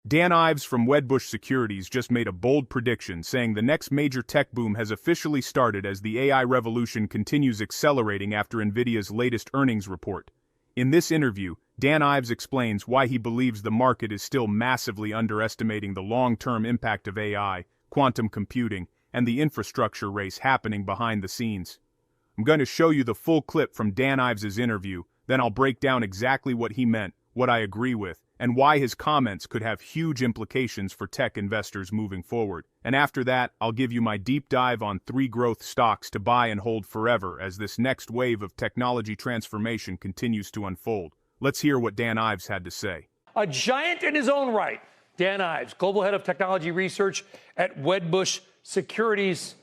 Dan Ives from Wedbush Securities just made a bold prediction saying the next major tech boom has officially started as the AI revolution continues accelerating after Nvidia's latest earnings report. In this interview, Dan Ives explains why he believes the market is still massively underestimating the long-term impact of AI, quantum computing, and the infrastructure race happening behind the scenes. I'm going to show you the full clip from Dan Ives' interview, then I'll break down exactly what he meant, what I agree with, and why his comments could have huge implications for tech investors moving forward. And after that, I'll give you my deep dive on 3 growth stocks to buy and hold forever as this next wave of technology transformation continues to unfold. Let's hear what Dan Ives had to say. A giant in his own right, Dan Ives, Global Head of Technology Research at Wedbush Securities.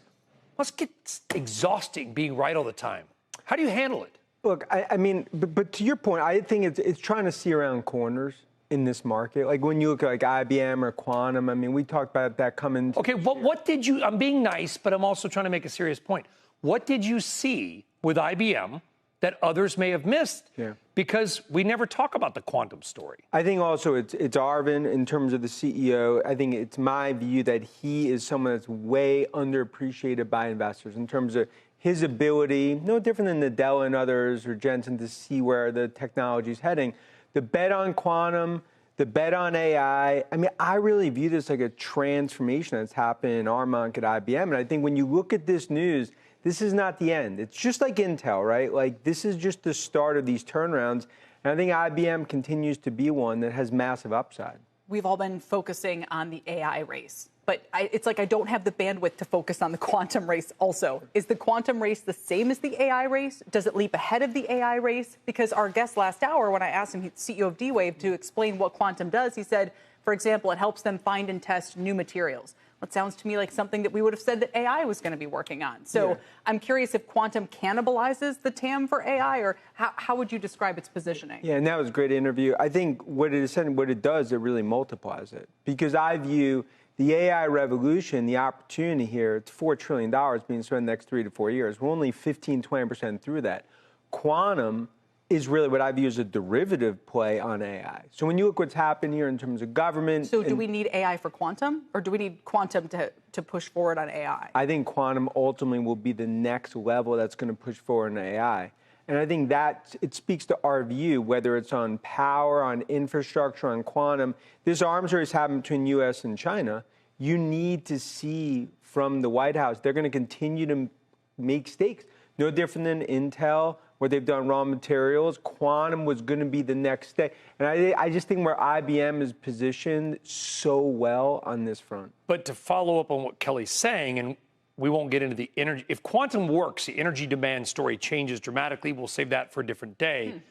Must get exhausting being right all the time. How do you handle it? Look, I mean, but to your point, I think it's trying to see around corners in this market. Like when you look at like IBM or quantum, I mean, we talked about that coming. Okay, what did you, I'm being nice, but I'm also trying to make a serious point. What did you see with IBM that others may have missed? Yeah. Because we never talk about the quantum story. I think also it's Arvind in terms of the CEO. I think it's my view that he is someone that's way underappreciated by investors in terms of his ability, no different than Nadella and others or Jensen, to see where the technology is heading. The bet on quantum, the bet on AI, I mean, I really view this like a transformation that's happened in our market at IBM. And I think when you look at this news, this is not the end. It's just like Intel, right? Like this is just the start of these turnarounds. And I think IBM continues to be one that has massive upside. We've all been focusing on the AI race, but it's like I don't have the bandwidth to focus on the quantum race also. Is the quantum race the same as the AI race? Does it leap ahead of the AI race? Because our guest last hour, when I asked him, CEO of D-Wave, to explain what quantum does, he said, for example, it helps them find and test new materials. That sounds to me like something that we would have said that AI was going to be working on. So yeah. I'm curious if quantum cannibalizes the TAM for AI, or how would you describe its positioning? Yeah, and that was a great interview. I think what it does, it really multiplies it. Because I view the AI revolution, the opportunity here, it's $4 trillion being spent in the next 3 to 4 years. We're only 15, 20% through that. Quantum is really what I view as a derivative play on AI. So when you look what's happened here in terms of government... So do we need AI for quantum, or do we need quantum to push forward on AI? I think quantum ultimately will be the next level that's going to push forward on AI. And I think that it speaks to our view, whether it's on power, on infrastructure, on quantum. This arms race happened between U.S. and China. You need to see from the White House, they're going to continue to make stakes. No different than Intel, where they've done raw materials. Quantum was going to be the next step. And I just think where IBM is positioned so well on this front. But to follow up on what Kelly's saying, and we won't get into the energy. If quantum works, the energy demand story changes dramatically. We'll save that for a different day.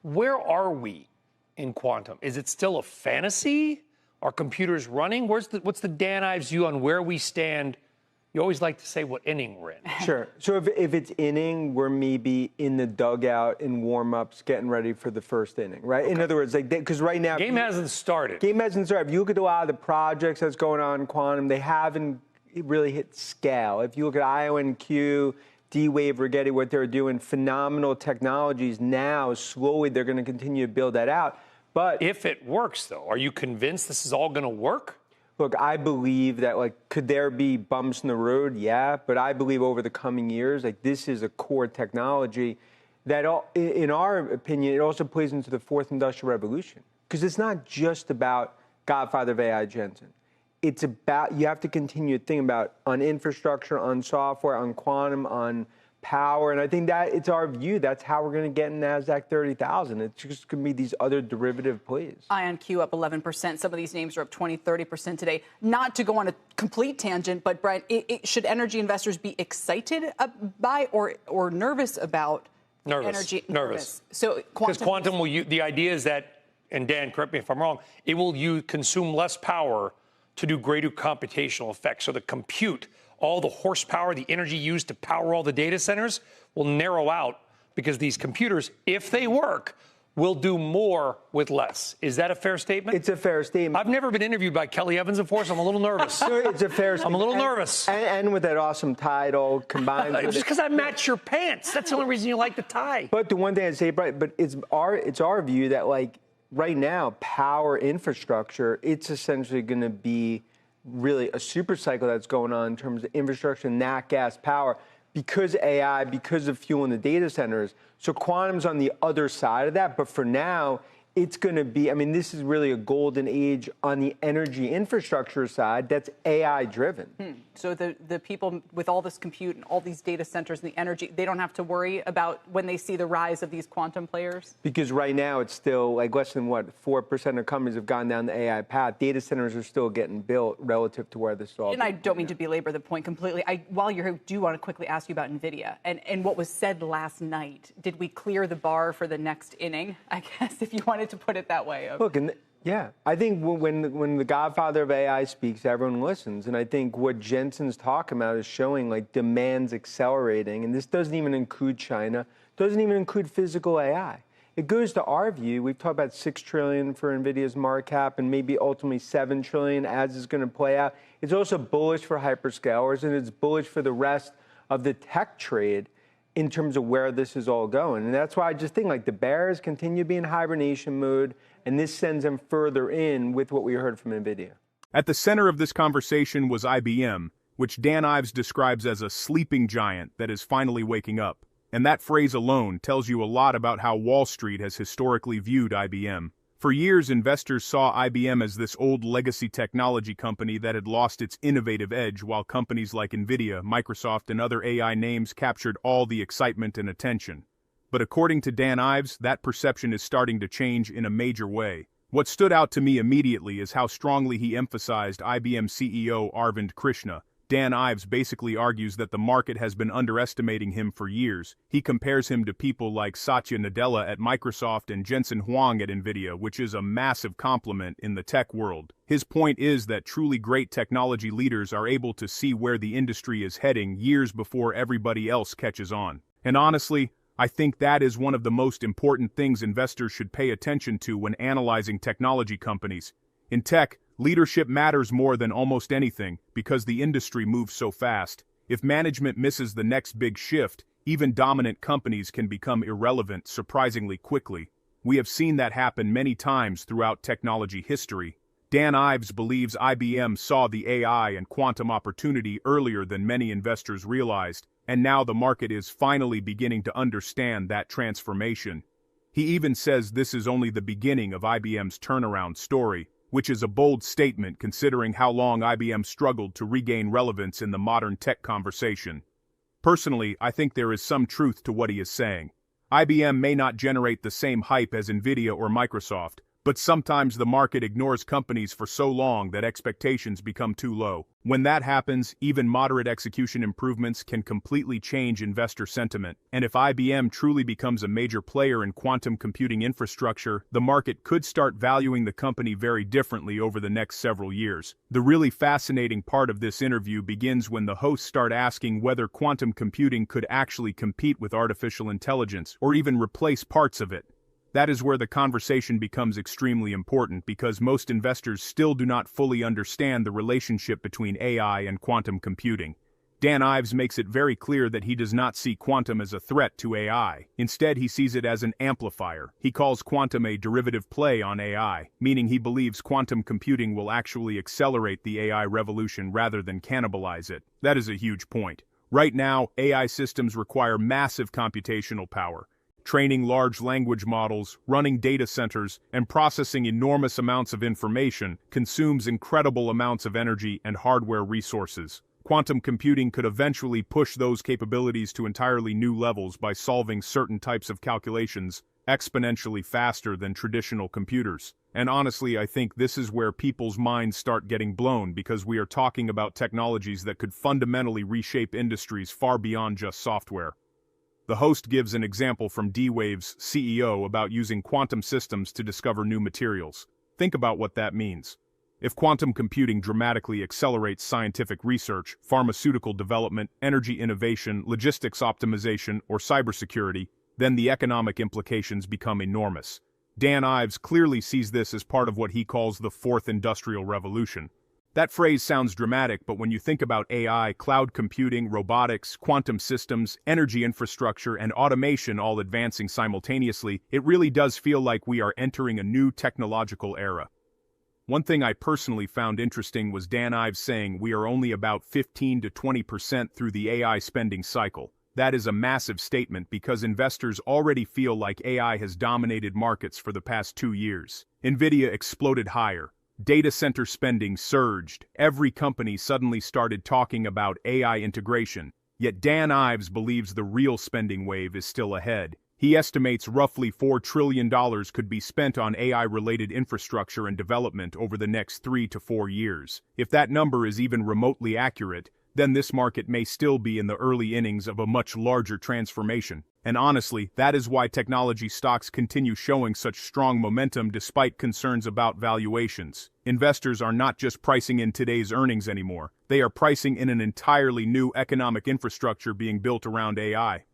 Where are we in quantum? Is it still a fantasy? Are computers running? What's the Dan Ives view on where we stand? You always like to say what inning we're in. Sure. So if it's inning, we're maybe in the dugout in warm-ups getting ready for the first inning, right? Okay. In other words, like because right now... Game hasn't started. Game hasn't started. If you look at a lot of the projects that's going on in quantum, they haven't really hit scale. If you look at IonQ, D-Wave, Rigetti, what they're doing, phenomenal technologies now, slowly they're going to continue to build that out. But if it works, though, are you convinced this is all going to work? Look, I believe that, like, could there be bumps in the road? Yeah, but I believe over the coming years, like, this is a core technology that, in our opinion, it also plays into the fourth industrial revolution. Because it's not just about Godfather of AI, Jensen. It's about, you have to continue to think about on infrastructure, on software, on quantum, on power, and I think that it's our view. That's how we're going to get in Nasdaq 30,000. It's just going to be these other derivative plays. IonQ up 11%. Some of these names are up 20, 30% today. Not to go on a complete tangent, but Brent, should energy investors be excited by or nervous about energy? Nervous. So because quantum will use, the idea is that, and Dan, correct me if I'm wrong, it will consume less power to do greater computational effects. So the compute, all the horsepower, the energy used to power all the data centers will narrow out because these computers, if they work, will do more with less. Is that a fair statement? It's a fair statement. I've never been interviewed by Kelly Evans before, so I'm a little nervous. It's a fair statement. I'm a little nervous. And with that awesome title combined with just because I match your pants. That's the only reason you like the tie. But the one thing I'd say, but it's our view that, like, right now, power infrastructure, it's essentially going to be really a super cycle that's going on in terms of infrastructure, nat gas power, because AI, because of fuel in the data centers. So quantum's on the other side of that. But for now, it's going to be, I mean, this is really a golden age on the energy infrastructure side that's AI driven. So the people with all this compute and all these data centers and the energy, they don't have to worry about when they see the rise of these quantum players? Because right now it's still like less than 4% of companies have gone down the AI path. Data centers are still getting built relative to where this is all. And I don't mean to belabor the point completely. While you're here, I do want to quickly ask you about Nvidia and what was said last night. Did we clear the bar for the next inning? I guess if you wanted to put it that way. Look, yeah, I think when the godfather of AI speaks, everyone listens. And I think what Jensen's talking about is showing like demand's accelerating. And this doesn't even include China, doesn't even include physical AI. It goes to our view. We've talked about $6 trillion for Nvidia's market cap and maybe ultimately $7 trillion as it's going to play out. It's also bullish for hyperscalers and it's bullish for the rest of the tech trade in terms of where this is all going. And that's why I just think like the bears continue to be in hibernation mode, and this sends them further in with what we heard from Nvidia. At the center of this conversation was IBM, which Dan Ives describes as a sleeping giant that is finally waking up. And that phrase alone tells you a lot about how Wall Street has historically viewed IBM. For years, investors saw IBM as this old legacy technology company that had lost its innovative edge, while companies like Nvidia, Microsoft, and other AI names captured all the excitement and attention. But according to Dan Ives, that perception is starting to change in a major way. What stood out to me immediately is how strongly he emphasized IBM CEO Arvind Krishna. Dan Ives basically argues that the market has been underestimating him for years. He compares him to people like Satya Nadella at Microsoft and Jensen Huang at Nvidia, which is a massive compliment in the tech world. His point is that truly great technology leaders are able to see where the industry is heading years before everybody else catches on. And honestly, I think that is one of the most important things investors should pay attention to when analyzing technology companies. In tech, leadership matters more than almost anything because the industry moves so fast. If management misses the next big shift, even dominant companies can become irrelevant surprisingly quickly. We have seen that happen many times throughout technology history. Dan Ives believes IBM saw the AI and quantum opportunity earlier than many investors realized, and now the market is finally beginning to understand that transformation. He even says this is only the beginning of IBM's turnaround story, which is a bold statement considering how long IBM struggled to regain relevance in the modern tech conversation. Personally, I think there is some truth to what he is saying. IBM may not generate the same hype as Nvidia or Microsoft, but sometimes the market ignores companies for so long that expectations become too low. When that happens, even moderate execution improvements can completely change investor sentiment. And if IBM truly becomes a major player in quantum computing infrastructure, the market could start valuing the company very differently over the next several years. The really fascinating part of this interview begins when the hosts start asking whether quantum computing could actually compete with artificial intelligence, or even replace parts of it. That is where the conversation becomes extremely important because most investors still do not fully understand the relationship between AI and quantum computing. Dan Ives makes it very clear that he does not see quantum as a threat to AI. Instead, he sees it as an amplifier. He calls quantum a derivative play on AI, meaning he believes quantum computing will actually accelerate the AI revolution rather than cannibalize it. That is a huge point. Right now, AI systems require massive computational power. Training large language models, running data centers, and processing enormous amounts of information consumes incredible amounts of energy and hardware resources. Quantum computing could eventually push those capabilities to entirely new levels by solving certain types of calculations exponentially faster than traditional computers. And honestly, I think this is where people's minds start getting blown because we are talking about technologies that could fundamentally reshape industries far beyond just software. The host gives an example from D-Wave's CEO about using quantum systems to discover new materials. Think about what that means. If quantum computing dramatically accelerates scientific research, pharmaceutical development, energy innovation, logistics optimization, or cybersecurity, then the economic implications become enormous. Dan Ives clearly sees this as part of what he calls the fourth industrial revolution. That phrase sounds dramatic, but when you think about AI, cloud computing, robotics, quantum systems, energy infrastructure, and automation all advancing simultaneously, it really does feel like we are entering a new technological era. One thing I personally found interesting was Dan Ives saying we are only about 15 to 20% through the AI spending cycle. That is a massive statement because investors already feel like AI has dominated markets for the past 2 years. Nvidia exploded higher. Data center spending surged. Every company suddenly started talking about AI integration. Yet Dan Ives believes the real spending wave is still ahead. He estimates roughly $4 trillion could be spent on AI-related infrastructure and development over the next 3 to 4 years. If that number is even remotely accurate, then this market may still be in the early innings of a much larger transformation. And honestly, that is why technology stocks continue showing such strong momentum despite concerns about valuations. Investors are not just pricing in today's earnings anymore. They are pricing in an entirely new economic infrastructure being built around AI.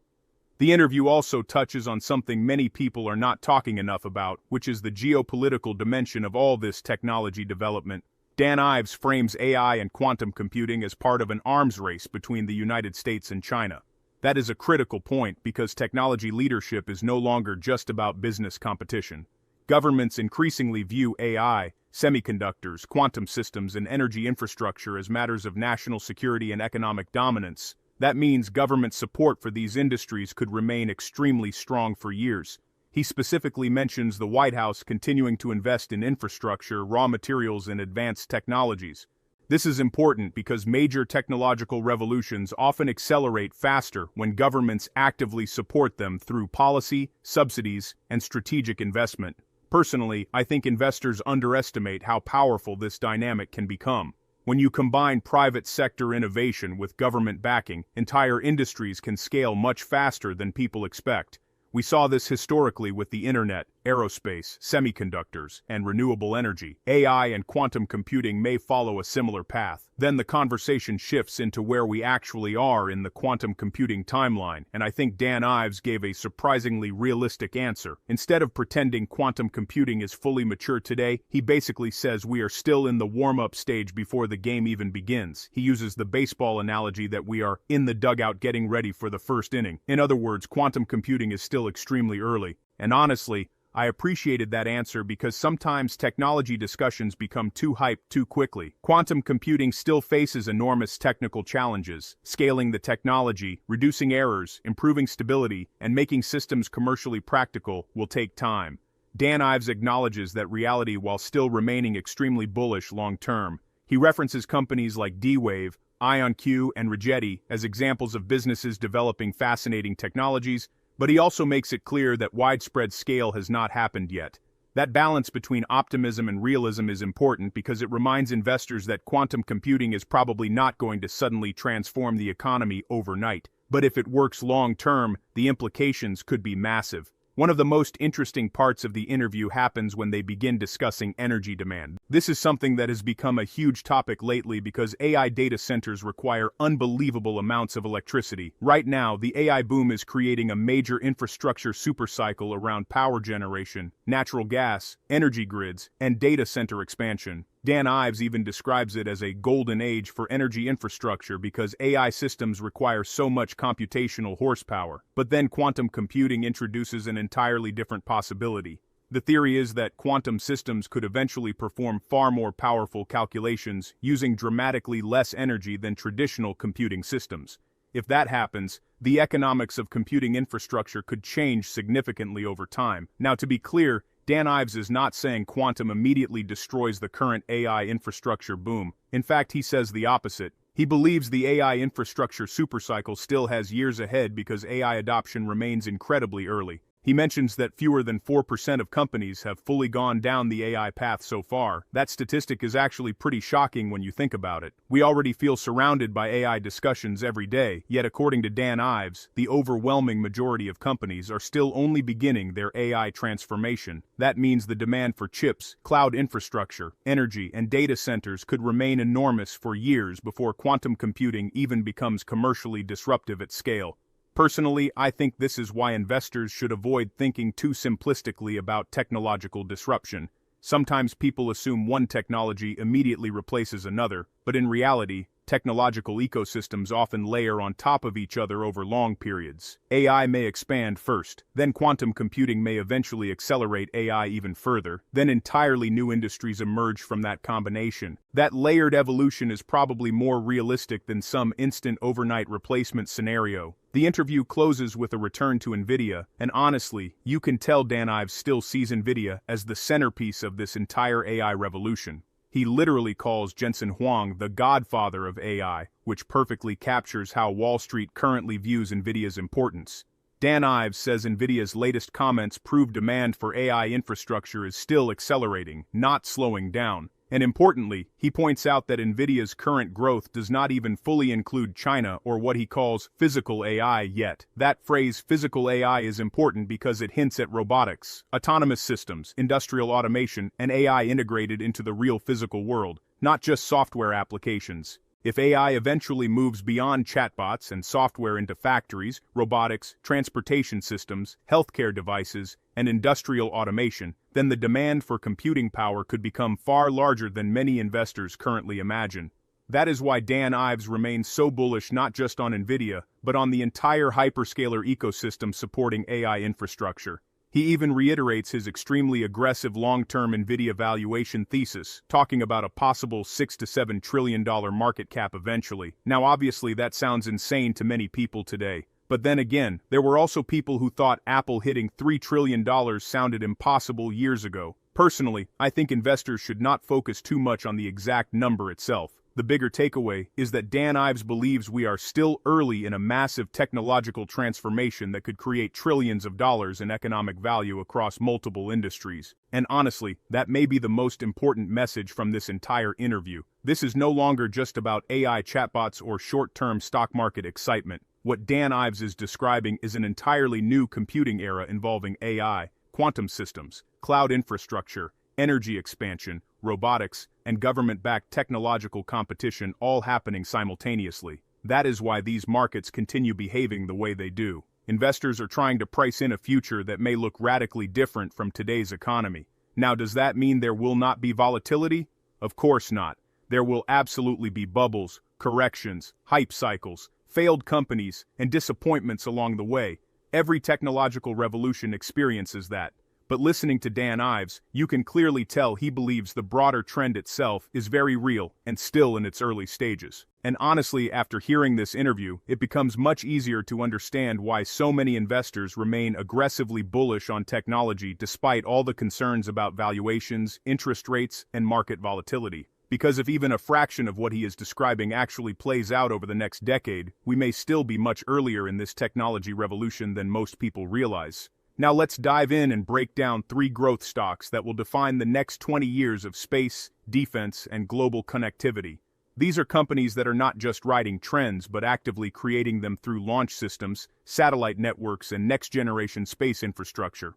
The interview also touches on something many people are not talking enough about, which is the geopolitical dimension of all this technology development. Dan Ives frames AI and quantum computing as part of an arms race between the United States and China. That is a critical point because technology leadership is no longer just about business competition. Governments increasingly view AI, semiconductors, quantum systems, and energy infrastructure as matters of national security and economic dominance. That means government support for these industries could remain extremely strong for years. He specifically mentions the White House continuing to invest in infrastructure, raw materials, and advanced technologies. This is important because major technological revolutions often accelerate faster when governments actively support them through policy, subsidies, and strategic investment. Personally, I think investors underestimate how powerful this dynamic can become. When you combine private sector innovation with government backing, entire industries can scale much faster than people expect. We saw this historically with the internet, aerospace, semiconductors, and renewable energy. AI and quantum computing may follow a similar path. Then the conversation shifts into where we actually are in the quantum computing timeline, and I think Dan Ives gave a surprisingly realistic answer. Instead of pretending quantum computing is fully mature today, he basically says we are still in the warm-up stage before the game even begins. He uses the baseball analogy that we are in the dugout getting ready for the first inning. In other words, quantum computing is still extremely early. And honestly, I appreciated that answer because sometimes technology discussions become too hyped too quickly. Quantum computing still faces enormous technical challenges. Scaling the technology, reducing errors, improving stability, and making systems commercially practical will take time. Dan Ives acknowledges that reality while still remaining extremely bullish long-term. He references companies like D-Wave, IonQ, and Rigetti as examples of businesses developing fascinating technologies, but he also makes it clear that widespread scale has not happened yet. That balance between optimism and realism is important because it reminds investors that quantum computing is probably not going to suddenly transform the economy overnight. But if it works long-term, the implications could be massive. One of the most interesting parts of the interview happens when they begin discussing energy demand. This is something that has become a huge topic lately because AI data centers require unbelievable amounts of electricity. Right now, the AI boom is creating a major infrastructure supercycle around power generation, natural gas, energy grids, and data center expansion. Dan Ives even describes it as a golden age for energy infrastructure because AI systems require so much computational horsepower. But then quantum computing introduces an entirely different possibility. The theory is that quantum systems could eventually perform far more powerful calculations using dramatically less energy than traditional computing systems. If that happens, the economics of computing infrastructure could change significantly over time. Now, to be clear, Dan Ives is not saying quantum immediately destroys the current AI infrastructure boom. In fact, he says the opposite. He believes the AI infrastructure supercycle still has years ahead because AI adoption remains incredibly early. He mentions that fewer than 4% of companies have fully gone down the AI path so far. That statistic is actually pretty shocking when you think about it. We already feel surrounded by AI discussions every day, yet according to Dan Ives, the overwhelming majority of companies are still only beginning their AI transformation. That means the demand for chips, cloud infrastructure, energy, and data centers could remain enormous for years before quantum computing even becomes commercially disruptive at scale. Personally, I think this is why investors should avoid thinking too simplistically about technological disruption. Sometimes people assume one technology immediately replaces another, but in reality, technological ecosystems often layer on top of each other over long periods. AI may expand first, then quantum computing may eventually accelerate AI even further, then entirely new industries emerge from that combination. That layered evolution is probably more realistic than some instant overnight replacement scenario. The interview closes with a return to Nvidia, and honestly, you can tell Dan Ives still sees Nvidia as the centerpiece of this entire AI revolution. He literally calls Jensen Huang the godfather of AI, which perfectly captures how Wall Street currently views Nvidia's importance. Dan Ives says Nvidia's latest comments prove demand for AI infrastructure is still accelerating, not slowing down. And importantly, he points out that Nvidia's current growth does not even fully include China or what he calls physical AI yet. That phrase physical AI is important because it hints at robotics, autonomous systems, industrial automation, and AI integrated into the real physical world, not just software applications. If AI eventually moves beyond chatbots and software into factories, robotics, transportation systems, healthcare devices, and industrial automation, then the demand for computing power could become far larger than many investors currently imagine. That is why Dan Ives remains so bullish not just on Nvidia, but on the entire hyperscaler ecosystem supporting AI infrastructure. He even reiterates his extremely aggressive long-term Nvidia valuation thesis, talking about a possible $6 to $7 trillion market cap eventually. Now obviously that sounds insane to many people today. But then again, there were also people who thought Apple hitting $3 trillion sounded impossible years ago. Personally, I think investors should not focus too much on the exact number itself. The bigger takeaway is that Dan Ives believes we are still early in a massive technological transformation that could create trillions of dollars in economic value across multiple industries. And honestly, that may be the most important message from this entire interview. This is no longer just about AI chatbots or short-term stock market excitement. What Dan Ives is describing is an entirely new computing era involving AI, quantum systems, cloud infrastructure, energy expansion, robotics, and government-backed technological competition all happening simultaneously. That is why these markets continue behaving the way they do. Investors are trying to price in a future that may look radically different from today's economy. Now, does that mean there will not be volatility? Of course not. There will absolutely be bubbles, corrections, hype cycles, failed companies, and disappointments along the way. Every technological revolution experiences that. But listening to Dan Ives, you can clearly tell he believes the broader trend itself is very real and still in its early stages. And honestly, after hearing this interview, it becomes much easier to understand why so many investors remain aggressively bullish on technology despite all the concerns about valuations, interest rates, and market volatility. Because if even a fraction of what he is describing actually plays out over the next decade, we may still be much earlier in this technology revolution than most people realize. Now let's dive in and break down 3 growth stocks that will define the next 20 years of space, defense, and global connectivity. These are companies that are not just riding trends but actively creating them through launch systems, satellite networks, and next-generation space infrastructure.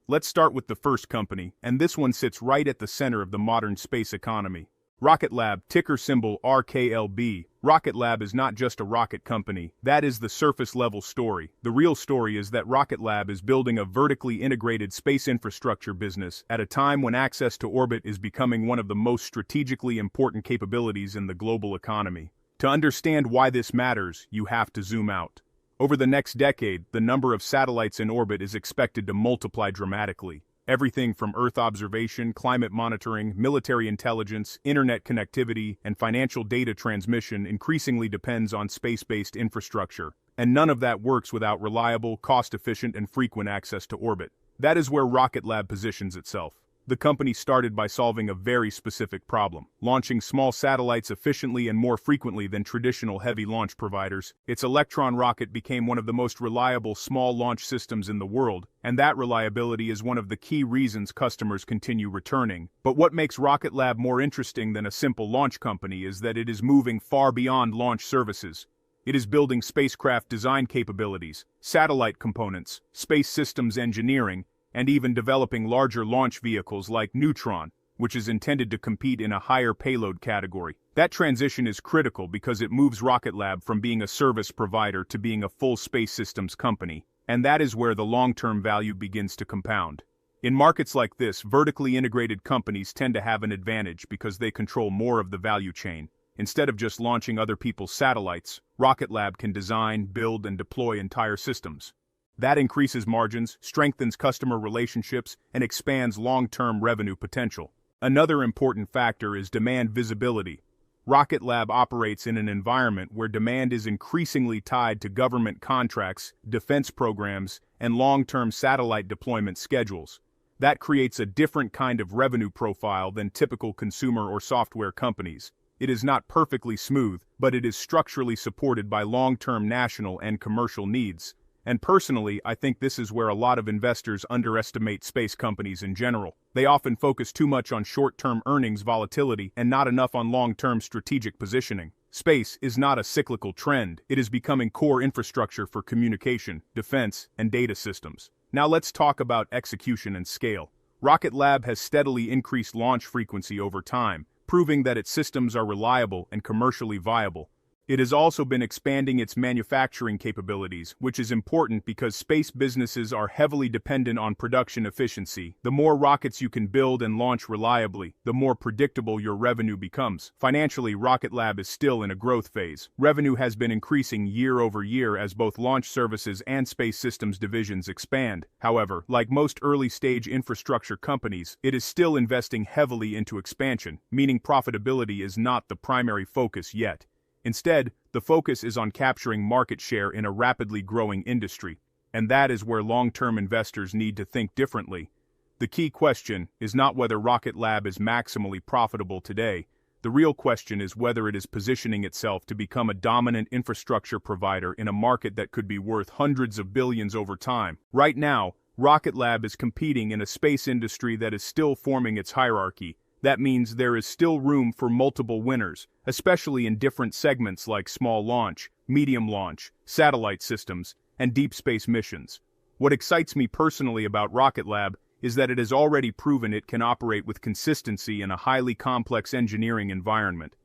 Let's start with the first company, and this one sits right at the center of the modern space economy. Rocket Lab, ticker symbol RKLB. Rocket Lab is not just a rocket company. That is the surface-level story. The real story is that Rocket Lab is building a vertically integrated space infrastructure business at a time when access to orbit is becoming one of the most strategically important capabilities in the global economy. To understand why this matters, you have to zoom out. Over the next decade, the number of satellites in orbit is expected to multiply dramatically. Everything from Earth observation, climate monitoring, military intelligence, internet connectivity, and financial data transmission increasingly depends on space-based infrastructure. And none of that works without reliable, cost-efficient, and frequent access to orbit. That is where Rocket Lab positions itself. The company started by solving a very specific problem, launching small satellites efficiently and more frequently than traditional heavy launch providers. Its Electron rocket became one of the most reliable small launch systems in the world, and that reliability is one of the key reasons customers continue returning. But what makes Rocket Lab more interesting than a simple launch company is that it is moving far beyond launch services. It is building spacecraft design capabilities, satellite components, space systems engineering, and even developing larger launch vehicles like Neutron, which is intended to compete in a higher payload category. That transition is critical because it moves Rocket Lab from being a service provider to being a full space systems company, and that is where the long-term value begins to compound. In markets like this, vertically integrated companies tend to have an advantage because they control more of the value chain. Instead of just launching other people's satellites, Rocket Lab can design, build, and deploy entire systems. That increases margins, strengthens customer relationships, and expands long-term revenue potential. Another important factor is demand visibility. Rocket Lab operates in an environment where demand is increasingly tied to government contracts, defense programs, and long-term satellite deployment schedules. That creates a different kind of revenue profile than typical consumer or software companies. It is not perfectly smooth, but it is structurally supported by long-term national and commercial needs. And personally, I think this is where a lot of investors underestimate space companies in general. They often focus too much on short-term earnings volatility and not enough on long-term strategic positioning. Space is not a cyclical trend. It is becoming core infrastructure for communication, defense, and data systems. Now let's talk about execution and scale. Rocket Lab has steadily increased launch frequency over time, proving that its systems are reliable and commercially viable. It has also been expanding its manufacturing capabilities, which is important because space businesses are heavily dependent on production efficiency. The more rockets you can build and launch reliably, the more predictable your revenue becomes. Financially, Rocket Lab is still in a growth phase. Revenue has been increasing year over year as both launch services and space systems divisions expand. However, like most early-stage infrastructure companies, it is still investing heavily into expansion, meaning profitability is not the primary focus yet. Instead, the focus is on capturing market share in a rapidly growing industry, and that is where long-term investors need to think differently. The key question is not whether Rocket Lab is maximally profitable today. The real question is whether it is positioning itself to become a dominant infrastructure provider in a market that could be worth hundreds of billions over time. Right now, Rocket Lab is competing in a space industry that is still forming its hierarchy. That means there is still room for multiple winners, especially in different segments like small launch, medium launch, satellite systems, and deep space missions. What excites me personally about Rocket Lab is that it has already proven it can operate with consistency in a highly complex engineering environment.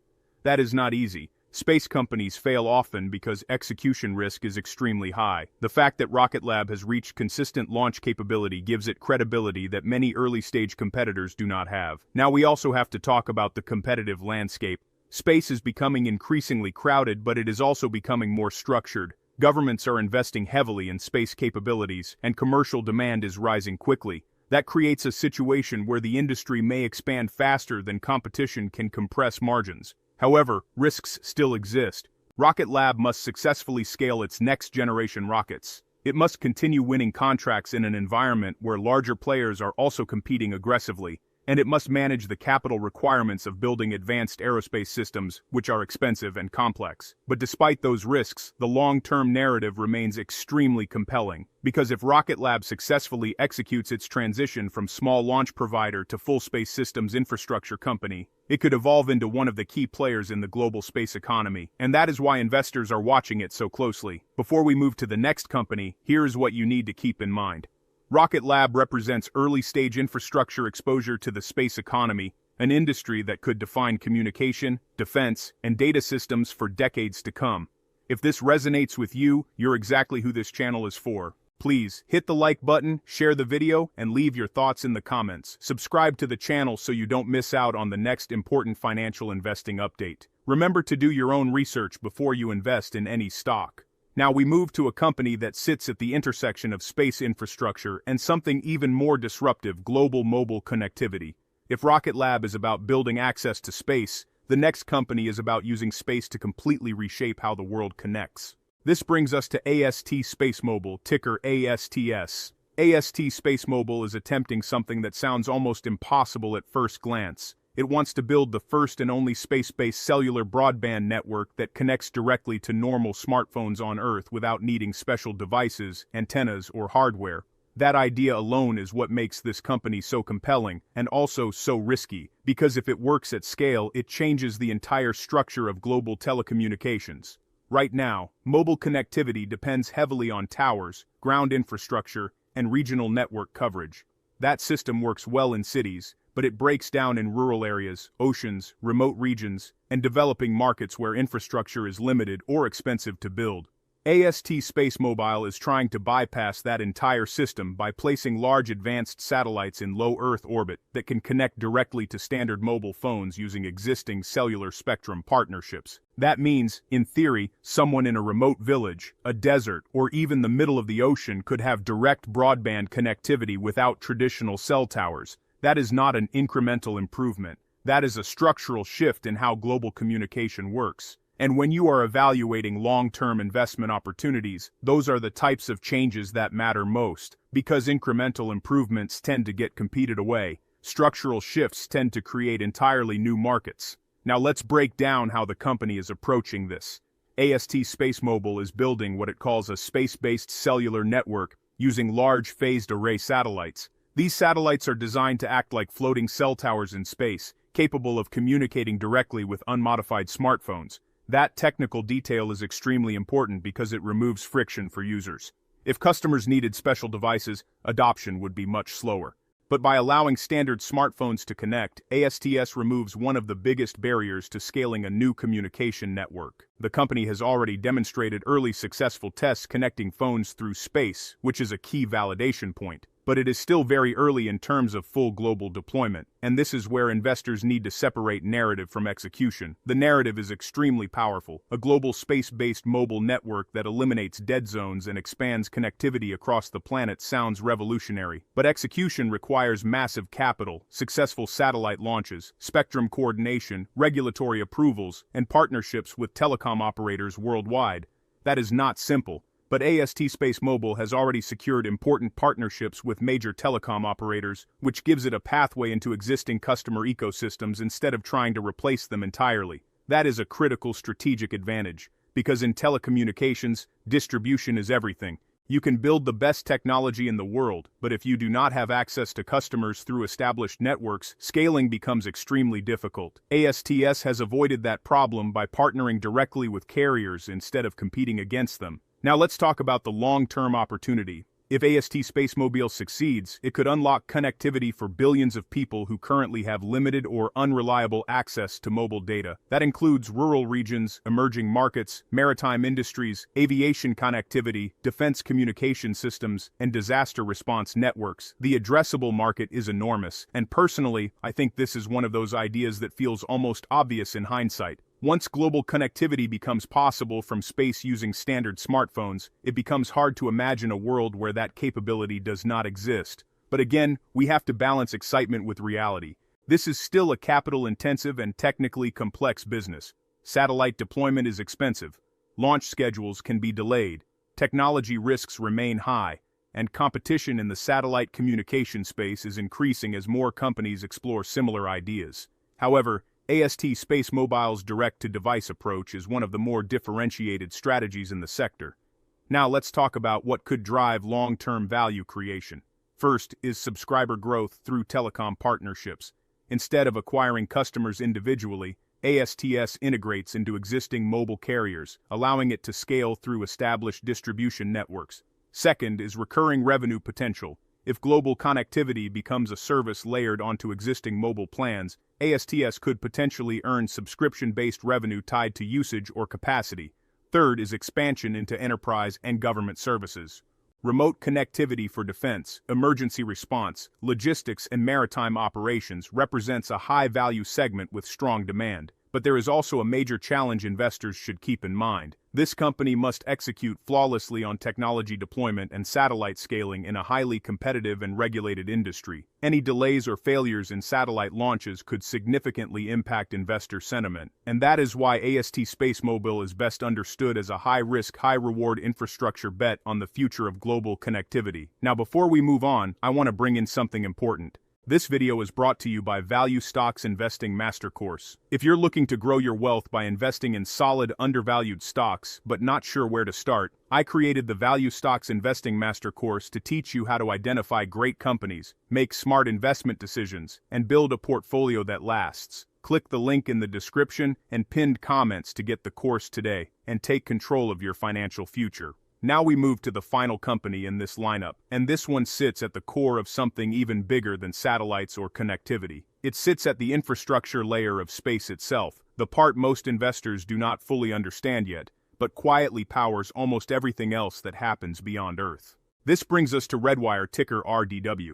That is not easy. Space companies fail often because execution risk is extremely high. The fact that Rocket Lab has reached consistent launch capability gives it credibility that many early-stage competitors do not have. Now we also have to talk about the competitive landscape. Space is becoming increasingly crowded, but it is also becoming more structured. Governments are investing heavily in space capabilities, and commercial demand is rising quickly. That creates a situation where the industry may expand faster than competition can compress margins. However, risks still exist. Rocket Lab must successfully scale its next-generation rockets. It must continue winning contracts in an environment where larger players are also competing aggressively, and it must manage the capital requirements of building advanced aerospace systems, which are expensive and complex. But despite those risks, the long-term narrative remains extremely compelling, because if Rocket Lab successfully executes its transition from small launch provider to full space systems infrastructure company, it could evolve into one of the key players in the global space economy, and that is why investors are watching it so closely. Before we move to the next company, here is what you need to keep in mind. Rocket Lab represents early-stage infrastructure exposure to the space economy, an industry that could define communication, defense, and data systems for decades to come. If this resonates with you, you're exactly who this channel is for. Please, hit the like button, share the video, and leave your thoughts in the comments. Subscribe to the channel so you don't miss out on the next important financial investing update. Remember to do your own research before you invest in any stock. Now we move to a company that sits at the intersection of space infrastructure and something even more disruptive: global mobile connectivity. If Rocket Lab is about building access to space, the next company is about using space to completely reshape how the world connects. This brings us to AST SpaceMobile, ticker ASTS. AST SpaceMobile is attempting something that sounds almost impossible at first glance. It wants to build the first and only space-based cellular broadband network that connects directly to normal smartphones on Earth without needing special devices, antennas, or hardware. That idea alone is what makes this company so compelling, and also so risky, because if it works at scale, it changes the entire structure of global telecommunications. Right now, mobile connectivity depends heavily on towers, ground infrastructure, and regional network coverage. That system works well in cities, but it breaks down in rural areas, oceans, remote regions, and developing markets where infrastructure is limited or expensive to build. AST SpaceMobile is trying to bypass that entire system by placing large advanced satellites in low Earth orbit that can connect directly to standard mobile phones using existing cellular spectrum partnerships. That means, in theory, someone in a remote village, a desert, or even the middle of the ocean could have direct broadband connectivity without traditional cell towers. That is not an incremental improvement. That is a structural shift in how global communication works. And when you are evaluating long-term investment opportunities, those are the types of changes that matter most. Because incremental improvements tend to get competed away, structural shifts tend to create entirely new markets. Now let's break down how the company is approaching this. AST SpaceMobile is building what it calls a space-based cellular network using large phased array satellites. These satellites are designed to act like floating cell towers in space, capable of communicating directly with unmodified smartphones. That technical detail is extremely important because it removes friction for users. If customers needed special devices, adoption would be much slower. But by allowing standard smartphones to connect, ASTS removes one of the biggest barriers to scaling a new communication network. The company has already demonstrated early successful tests connecting phones through space, which is a key validation point. But it is still very early in terms of full global deployment, and this is where investors need to separate narrative from execution. The narrative is extremely powerful, a global space-based mobile network that eliminates dead zones and expands connectivity across the planet sounds revolutionary. But execution requires massive capital, successful satellite launches, spectrum coordination, regulatory approvals, and partnerships with telecom operators worldwide. That is not simple. But AST SpaceMobile has already secured important partnerships with major telecom operators, which gives it a pathway into existing customer ecosystems instead of trying to replace them entirely. That is a critical strategic advantage, because in telecommunications, distribution is everything. You can build the best technology in the world, but if you do not have access to customers through established networks, scaling becomes extremely difficult. ASTS has avoided that problem by partnering directly with carriers instead of competing against them. Now let's talk about the long-term opportunity. If AST SpaceMobile succeeds, it could unlock connectivity for billions of people who currently have limited or unreliable access to mobile data. That includes rural regions, emerging markets, maritime industries, aviation connectivity, defense communication systems, and disaster response networks. The addressable market is enormous, and personally, I think this is one of those ideas that feels almost obvious in hindsight. Once global connectivity becomes possible from space using standard smartphones, it becomes hard to imagine a world where that capability does not exist. But again, we have to balance excitement with reality. This is still a capital-intensive and technically complex business. Satellite deployment is expensive. Launch schedules can be delayed. Technology risks remain high. And competition in the satellite communication space is increasing as more companies explore similar ideas. However, AST SpaceMobile's direct-to-device approach is one of the more differentiated strategies in the sector. Now let's talk about what could drive long-term value creation. First is subscriber growth through telecom partnerships. Instead of acquiring customers individually, ASTS integrates into existing mobile carriers, allowing it to scale through established distribution networks. Second is recurring revenue potential. If global connectivity becomes a service layered onto existing mobile plans, ASTS could potentially earn subscription-based revenue tied to usage or capacity. Third is expansion into enterprise and government services. Remote connectivity for defense, emergency response, logistics, and maritime operations represents a high-value segment with strong demand. But there is also a major challenge investors should keep in mind. This company must execute flawlessly on technology deployment and satellite scaling in a highly competitive and regulated industry. Any delays or failures in satellite launches could significantly impact investor sentiment, and that is why AST SpaceMobile is best understood as a high-risk, high-reward infrastructure bet on the future of global connectivity. Now before we move on, I want to bring in something important. This video is brought to you by Value Stocks Investing Master Course. If you're looking to grow your wealth by investing in solid, undervalued stocks, but not sure where to start, I created the Value Stocks Investing Master Course to teach you how to identify great companies, make smart investment decisions, and build a portfolio that lasts. Click the link in the description and pinned comments to get the course today and take control of your financial future. Now we move to the final company in this lineup, and this one sits at the core of something even bigger than satellites or connectivity. It sits at the infrastructure layer of space itself, the part most investors do not fully understand yet. but quietly powers almost everything else that happens beyond Earth. This brings us to Redwire, ticker RDW.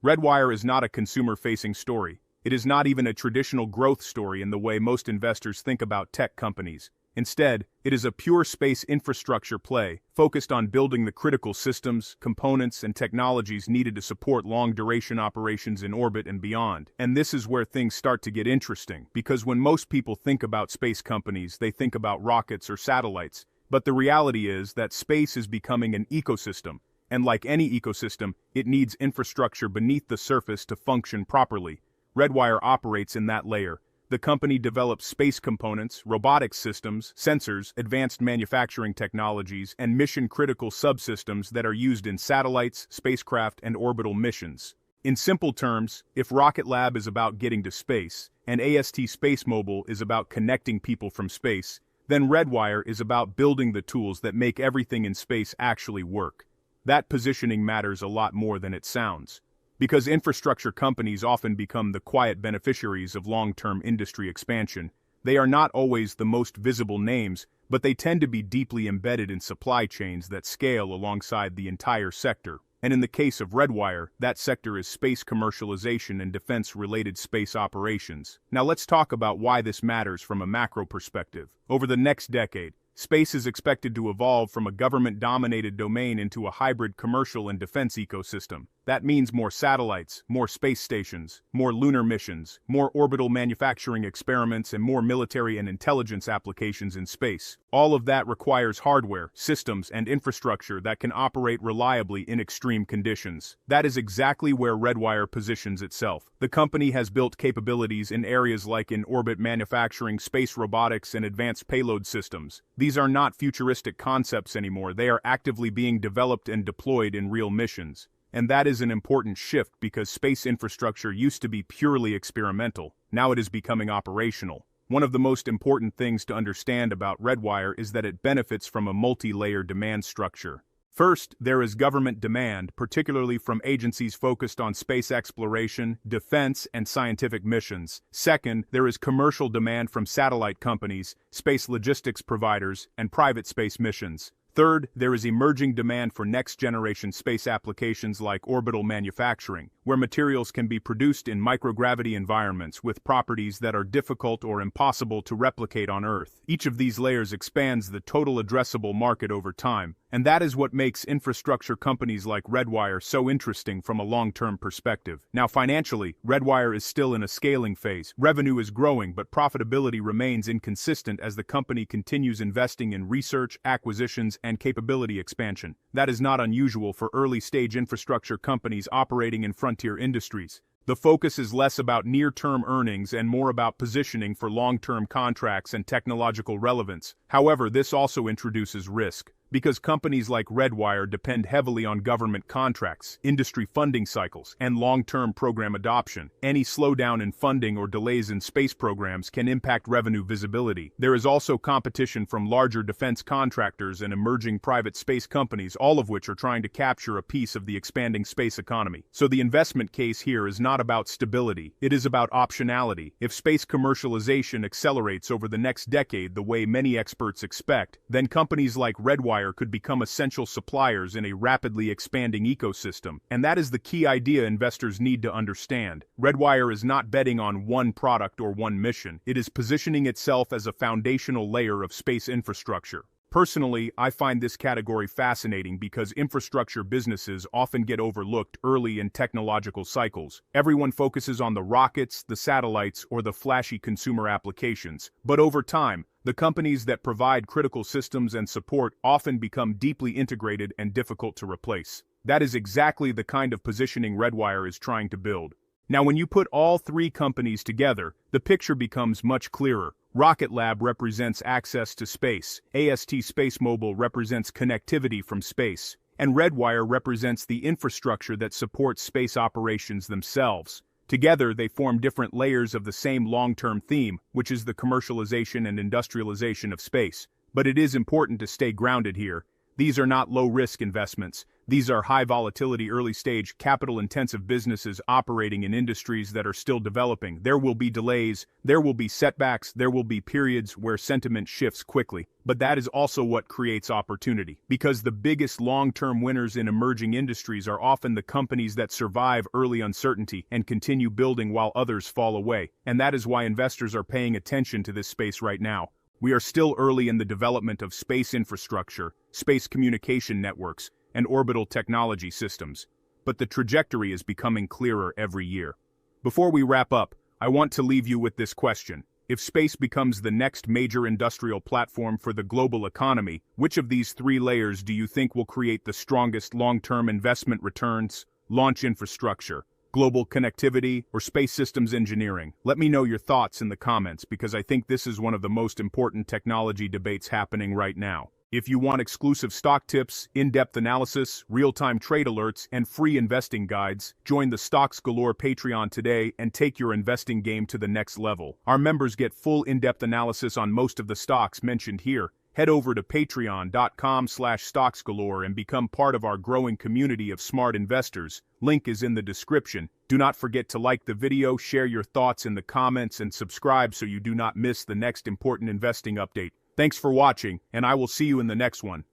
Redwire is not a consumer-facing story. It is not even a traditional growth story in the way most investors think about tech companies. Instead, it is a pure space infrastructure play, focused on building the critical systems, components, and technologies needed to support long-duration operations in orbit and beyond. And this is where things start to get interesting, because when most people think about space companies, they think about rockets or satellites. But the reality is that space is becoming an ecosystem, and like any ecosystem, it needs infrastructure beneath the surface to function properly. Redwire operates in that layer. The company develops space components, robotics systems, sensors, advanced manufacturing technologies, and mission-critical subsystems that are used in satellites, spacecraft, and orbital missions. In simple terms, if Rocket Lab is about getting to space, and ASTS SpaceMobile is about connecting people from space, then Redwire is about building the tools that make everything in space actually work. That positioning matters a lot more than it sounds. Because infrastructure companies often become the quiet beneficiaries of long-term industry expansion, they are not always the most visible names, but they tend to be deeply embedded in supply chains that scale alongside the entire sector. And in the case of Redwire, that sector is space commercialization and defense-related space operations. Now let's talk about why this matters from a macro perspective. Over the next decade, space is expected to evolve from a government-dominated domain into a hybrid commercial and defense ecosystem. That means more satellites, more space stations, more lunar missions, more orbital manufacturing experiments, and more military and intelligence applications in space. All of that requires hardware, systems, and infrastructure that can operate reliably in extreme conditions. That is exactly where Redwire positions itself. The company has built capabilities in areas like in-orbit manufacturing, space robotics, and advanced payload systems. These are not futuristic concepts anymore. They are actively being developed and deployed in real missions. And that is an important shift because space infrastructure used to be purely experimental. Now it is becoming operational. One of the most important things to understand about Redwire is that it benefits from a multi-layer demand structure. First, there is government demand, particularly from agencies focused on space exploration, defense, and scientific missions. Second, there is commercial demand from satellite companies, space logistics providers, and private space missions. Third, there is emerging demand for next-generation space applications like orbital manufacturing, where materials can be produced in microgravity environments with properties that are difficult or impossible to replicate on Earth. Each of these layers expands the total addressable market over time, and that is what makes infrastructure companies like Redwire so interesting from a long-term perspective. Now, financially, Redwire is still in a scaling phase. Revenue is growing, but profitability remains inconsistent as the company continues investing in research, acquisitions, and capability expansion. That is not unusual for early-stage infrastructure companies operating in frontier industries. The focus is less about near-term earnings and more about positioning for long-term contracts and technological relevance. However, this also introduces risk, because companies like Redwire depend heavily on government contracts, industry funding cycles, and long-term program adoption. Any slowdown in funding or delays in space programs can impact revenue visibility. There is also competition from larger defense contractors and emerging private space companies, all of which are trying to capture a piece of the expanding space economy. So the investment case here is not about stability, it is about optionality. If space commercialization accelerates over the next decade the way many experts expect, then companies like Redwire could become essential suppliers in a rapidly expanding ecosystem, and that is the key idea investors need to understand. Redwire is not betting on one product or one mission. It is positioning itself as a foundational layer of space infrastructure. Personally, I find this category fascinating because infrastructure businesses often get overlooked early in technological cycles. Everyone focuses on the rockets, the satellites, or the flashy consumer applications. But over time, the companies that provide critical systems and support often become deeply integrated and difficult to replace. That is exactly the kind of positioning Redwire is trying to build. Now, when you put all three companies together, the picture becomes much clearer. Rocket Lab represents access to space, ASTS SpaceMobile represents connectivity from space, and Redwire represents the infrastructure that supports space operations themselves. Together, they form different layers of the same long-term theme, which is the commercialization and industrialization of space. But it is important to stay grounded here. These are not low-risk investments. These are high-volatility, early-stage, capital-intensive businesses operating in industries that are still developing. There will be delays, there will be setbacks, there will be periods where sentiment shifts quickly. But that is also what creates opportunity, because the biggest long-term winners in emerging industries are often the companies that survive early uncertainty and continue building while others fall away. And that is why investors are paying attention to this space right now. We are still early in the development of space infrastructure, space communication networks, and orbital technology systems, but the trajectory is becoming clearer every year. Before we wrap up, I want to leave you with this question. If space becomes the next major industrial platform for the global economy, which of these three layers do you think will create the strongest long-term investment returns? Launch infrastructure, global connectivity, or space systems engineering? Let me know your thoughts in the comments, because I think this is one of the most important technology debates happening right now. If you want exclusive stock tips, in-depth analysis, real-time trade alerts, and free investing guides, join the Stocks Galore Patreon today and take your investing game to the next level. Our members get full in-depth analysis on most of the stocks mentioned here. Head over to patreon.com/stocksgalore and become part of our growing community of smart investors. Link is in the description. Do not forget to like the video, share your thoughts in the comments, and subscribe so you do not miss the next important investing update. Thanks for watching, and I will see you in the next one.